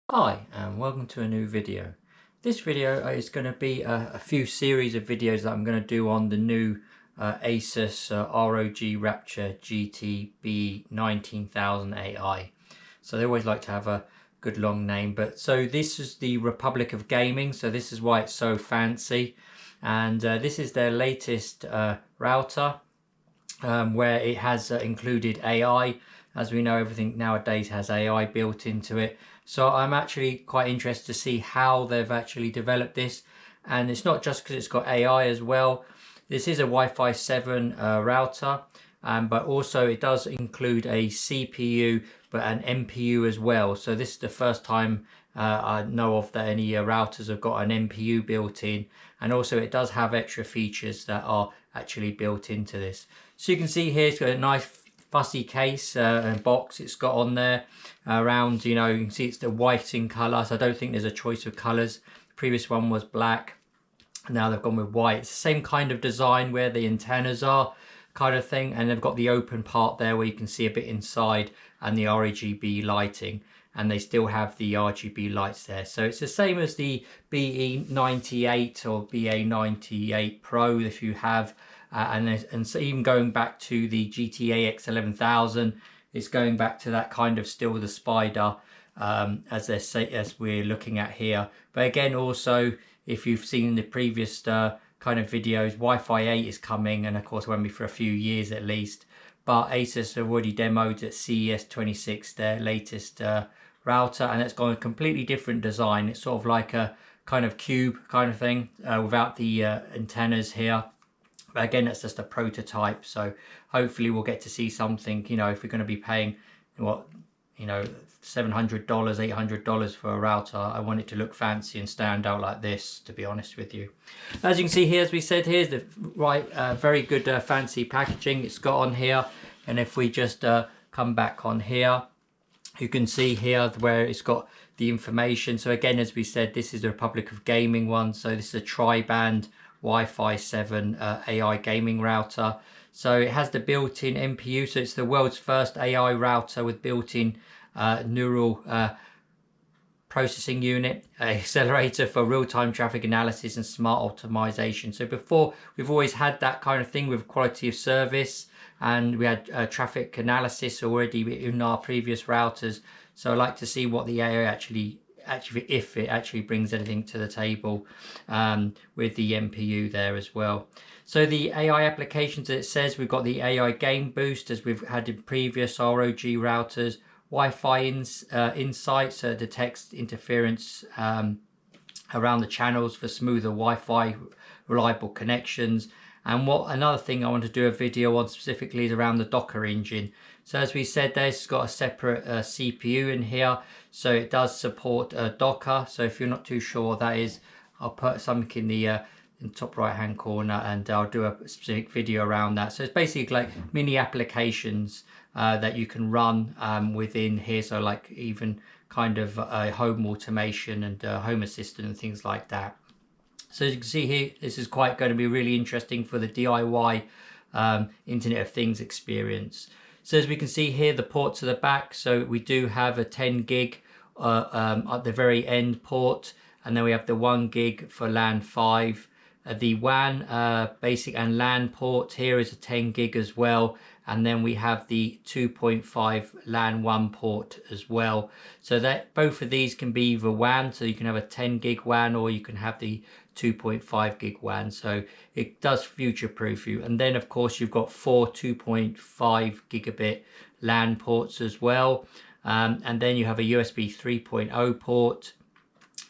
Hi and welcome to a new video. This video is going to be a few series of videos that I'm going to do on the new ASUS ROG Rapture GT-BE19000AI. So they always like to have a good long name, but so this is the Republic of Gaming, so this is why it's so fancy. And this is their latest router where it has included AI. As we know, everything nowadays has AI built into it. So I'm actually quite interested to see how they've actually developed this. And it's not just because it's got AI as well. This is a Wi-Fi 7 router, but also it does include a CPU, but an NPU as well. So this is the first time I know of that any routers have got an NPU built in. And also it does have extra features that are actually built into this. So you can see here it's got a nice fussy case and box it's got on there around, you can see it's the white in colour, so I don't think there's a choice of colours. The previous one was black, now they've gone with white. It's the same kind of design where the antennas are kind of thing, and they've got the open part there where you can see a bit inside and the RGB lighting, and they still have the RGB lights there. So it's the same as the BE98 or BA98 Pro if you have, and so even going back to the GTAX 11000, it's going back to that kind of still the spider as we're looking at here. But again, also if you've seen the previous kind of videos, Wi-Fi 8 is coming, and of course it won't be for a few years at least. But ASUS have already demoed at CES 26 their latest router, and it's got a completely different design. It's sort of like a kind of cube kind of thing without the antennas here. But again, that's just a prototype, so hopefully we'll get to see something, if we're going to be paying what, $700, $800 for a router, I want it to look fancy and stand out like this, to be honest with you. As you can see here, as we said, here's the very good fancy packaging it's got on here. And if we just come back on here, you can see here where it's got the information. So again, as we said, this is the Republic of Gaming one. So this is a tri-band Wi-Fi 7 AI gaming router. So it has the built-in NPU. So it's the world's first AI router with built-in neural processing unit, accelerator for real-time traffic analysis and smart optimization. So before, we've always had that kind of thing with quality of service, and we had traffic analysis already in our previous routers. So I'd like to see what the AI actually if it actually brings anything to the table with the NPU there as well. So the AI applications, it says we've got the AI game boost as we've had in previous ROG routers, Wi-Fi insight, so it detects interference around the channels for smoother Wi-Fi reliable connections. And another thing I want to do a video on specifically is around the Docker engine. So as we said, there's got a separate CPU in here, so it does support Docker. So if you're not too sure what that is, I'll put something in the top right hand corner, and I'll do a specific video around that. So it's basically like mini applications that you can run within here, so like even kind of home automation and home assistant and things like that. So as you can see here, this is quite going to be really interesting for the DIY Internet of Things experience. So as we can see here, the ports at the back, so we do have a 10 gig at the very end port, and then we have the 1 gig for LAN 5. The WAN basic and LAN port here is a 10 gig as well, and then we have the 2.5 LAN 1 port as well. So that both of these can be either WAN, so you can have a 10 gig WAN, or you can have the 2.5 gig WAN, so it does future-proof you. And then of course you've got 4 2.5 gigabit LAN ports as well, and then you have a USB 3.0 port,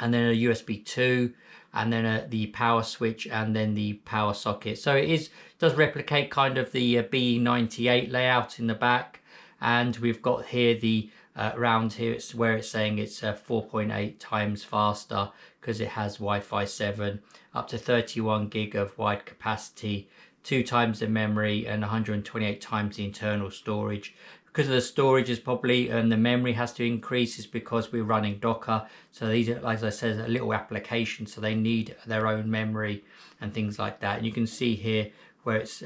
and then a USB 2, and then the power switch, and then the power socket. So it does replicate kind of the BE98 layout in the back. And we've got here the around here, it's where it's saying it's 4.8 times faster because it has Wi-Fi 7, up to 31 gig of wide capacity, 2 times the memory, and 128 times the internal storage. Because of the storage is probably, and the memory has to increase, is because we're running Docker. So these are, as I said, a little application, so they need their own memory and things like that. And you can see here where it's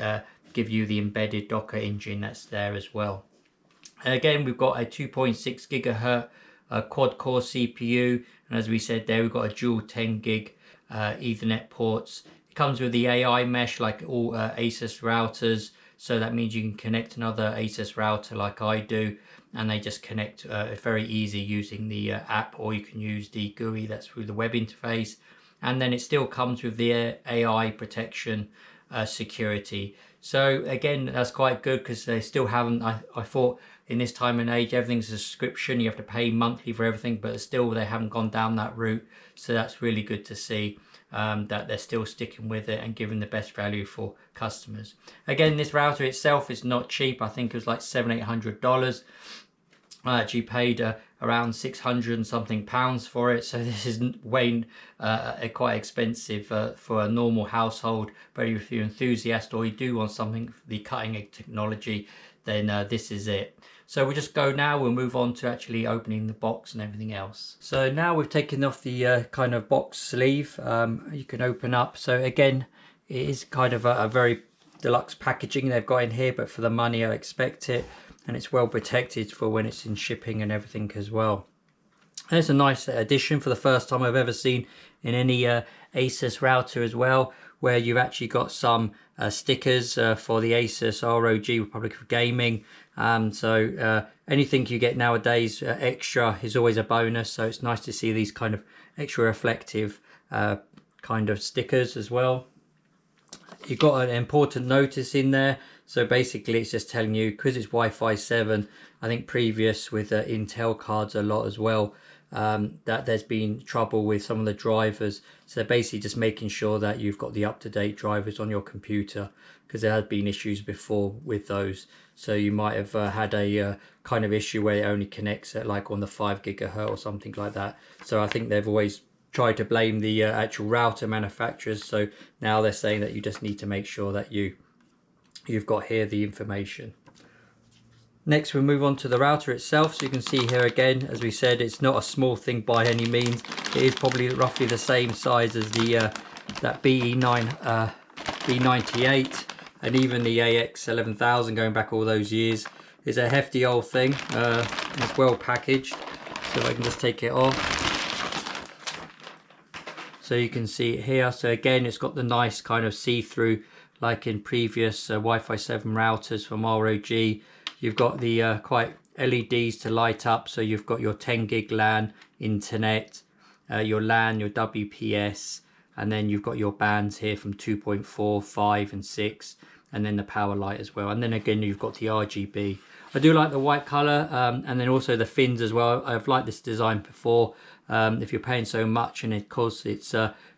give you the embedded Docker engine that's there as well. And again, we've got a 2.6 gigahertz a quad core CPU, and as we said there, we've got a dual 10 gig Ethernet ports. It comes with the AI mesh like all ASUS routers, so that means you can connect another ASUS router like I do, and they just connect very easy using the app, or you can use the GUI that's through the web interface. And then it still comes with the AI protection security. So again, that's quite good because they still haven't, I thought in this time and age everything's a subscription, you have to pay monthly for everything, but still they haven't gone down that route. So that's really good to see that they're still sticking with it and giving the best value for customers. Again, this router itself is not cheap. I think it was like $700-800. I actually paid around 600 and something pounds for it, so this is way quite expensive for a normal household. But if you're an enthusiast or you do want something for the cutting edge technology, then this is it. So we'll just go now, we'll move on to actually opening the box and everything else. So now we've taken off the kind of box sleeve, you can open up. So again, it is kind of a very deluxe packaging they've got in here, but for the money I expect it. And it's well protected for when it's in shipping and everything as well. And it's a nice addition for the first time I've ever seen in any ASUS router as well, where you've actually got some stickers for the ASUS ROG Republic of Gaming. So anything you get nowadays extra is always a bonus. So it's nice to see these kind of extra reflective kind of stickers as well. You've got an important notice in there. So basically it's just telling you, because it's Wi-Fi 7, I think previous with Intel cards a lot as well, that there's been trouble with some of the drivers. So they're basically just making sure that you've got the up-to-date drivers on your computer, because there had been issues before with those. So you might have had a kind of issue where it only connects at like on the 5 gigahertz or something like that. So I think they've always tried to blame the actual router manufacturers. So now they're saying that you just need to make sure that you've got here the information. Next we'll move on to the router itself. So you can see here again, as we said, it's not a small thing by any means. It is probably roughly the same size as the that BE98 and even the AX11000 going back all those years. It's a hefty old thing. It's well packaged. So if I can just take it off. So you can see it here. So again, it's got the nice kind of see-through like in previous Wi-Fi 7 routers from ROG. You've got the quite LEDs to light up. So you've got your 10 gig LAN internet, your LAN, your WPS, and then you've got your bands here from 2.4, 5 and 6, and then the power light as well. And then again, you've got the RGB. I do like the white color, and then also the fins as well. I've liked this design before. If you're paying so much, and of course it's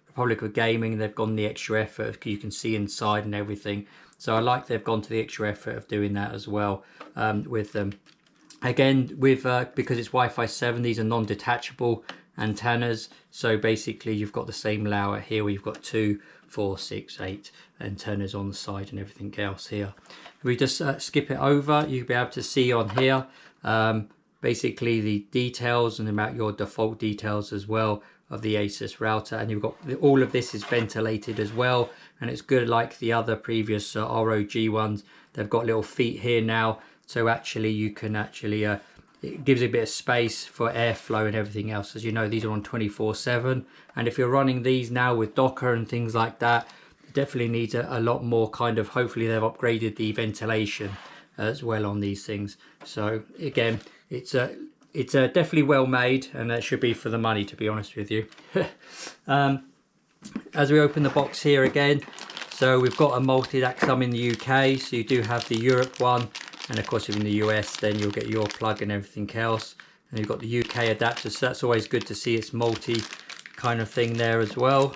Republic of Gaming, they've gone the extra effort. You can see inside and everything. So I like they've gone to the extra effort of doing that as well with them. Again, with because it's Wi-Fi 7, these are non-detachable antennas. So basically you've got the same layout here where you've got 2, 4, 6, 8 antennas on the side and everything else here. If we just skip it over, you'll be able to see on here basically the details and about your default details as well of the ASUS router. And you've got all of this is ventilated as well, and it's good like the other previous ROG ones. They've got little feet here now, so actually you can actually it gives a bit of space for airflow and everything else. As you know, these are on 24/7, and if you're running these now with Docker and things like that, it definitely needs a lot more kind of, hopefully they've upgraded the ventilation as well on these things. So again, it's definitely well made, and that should be for the money, to be honest with you. As we open the box here again, so we've got a multi-DAC, some in the UK, so you do have the Europe one, and of course if in the US then you'll get your plug and everything else, and you've got the UK adapter, so that's always good to see it's multi kind of thing there as well.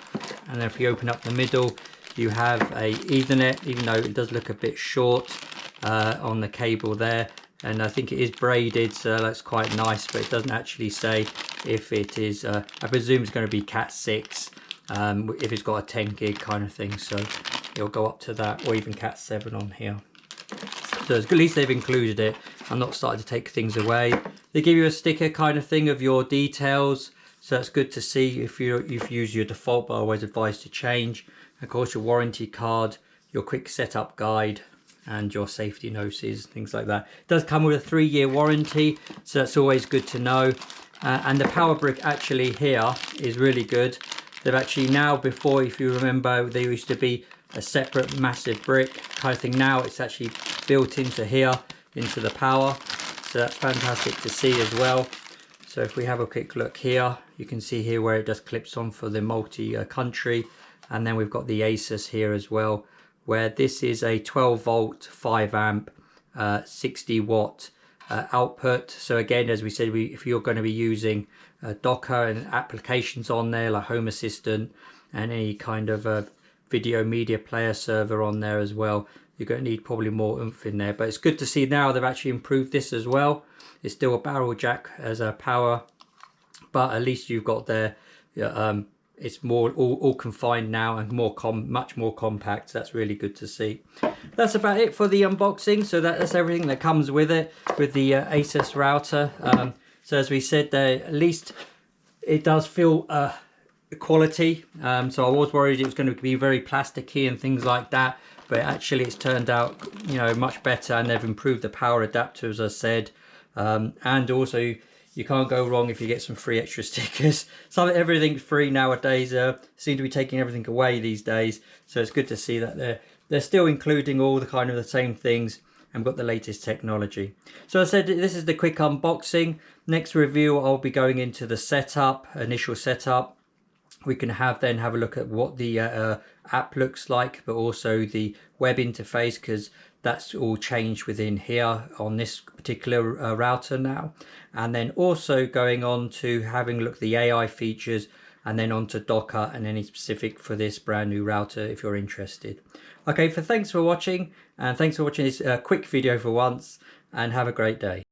And then if you open up the middle, you have a Ethernet, even though it does look a bit short on the cable there. And I think it is braided, so that's quite nice, but it doesn't actually say if it is, I presume it's going to be Cat 6, if it's got a 10 gig kind of thing, so it'll go up to that, or even Cat 7 on here. So at least they've included it. I'm not starting to take things away. They give you a sticker kind of thing of your details, so that's good to see if you've used your default, but I always advise to change. Of course, your warranty card, your quick setup guide, and your safety notices, things like that. It does come with a 3-year warranty, so that's always good to know. and the power brick actually here is really good. They've actually now, before, if you remember, there used to be a separate massive brick kind of thing. Now it's actually built into here, into the power. So that's fantastic to see as well. So if we have a quick look here, you can see here where it just clips on for the multi-country. And then we've got the ASUS here as well, where this is a 12 volt, 5 amp, 60 watt output. So again, as we said, if you're going to be using Docker and applications on there like Home Assistant and any kind of video media player server on there as well, you're going to need probably more oomph in there. But it's good to see now they've actually improved this as well. It's still a barrel jack as a power, but at least you've got there, it's more all confined now and much more compact. That's really good to see. That's about it for the unboxing. So that's everything that comes with it, with the ASUS router. So as we said there, at least it does feel quality. So I was worried it was going to be very plasticky and things like that, but actually it's turned out, you know, much better, and they've improved the power adapter, as I said. And also you can't go wrong if you get some free extra stickers. Everything's free nowadays. Seem to be taking everything away these days. So it's good to see that they're still including all the kind of the same things and got the latest technology. So I said this is the quick unboxing. Next review I'll be going into the setup, initial setup. We can then have a look at what the app looks like, but also the web interface, because that's all changed within here on this particular router now. And then also going on to having a look at the AI features, and then on to Docker and any specific for this brand new router if you're interested. Okay, thanks for watching, and thanks for watching this quick video for once, and have a great day.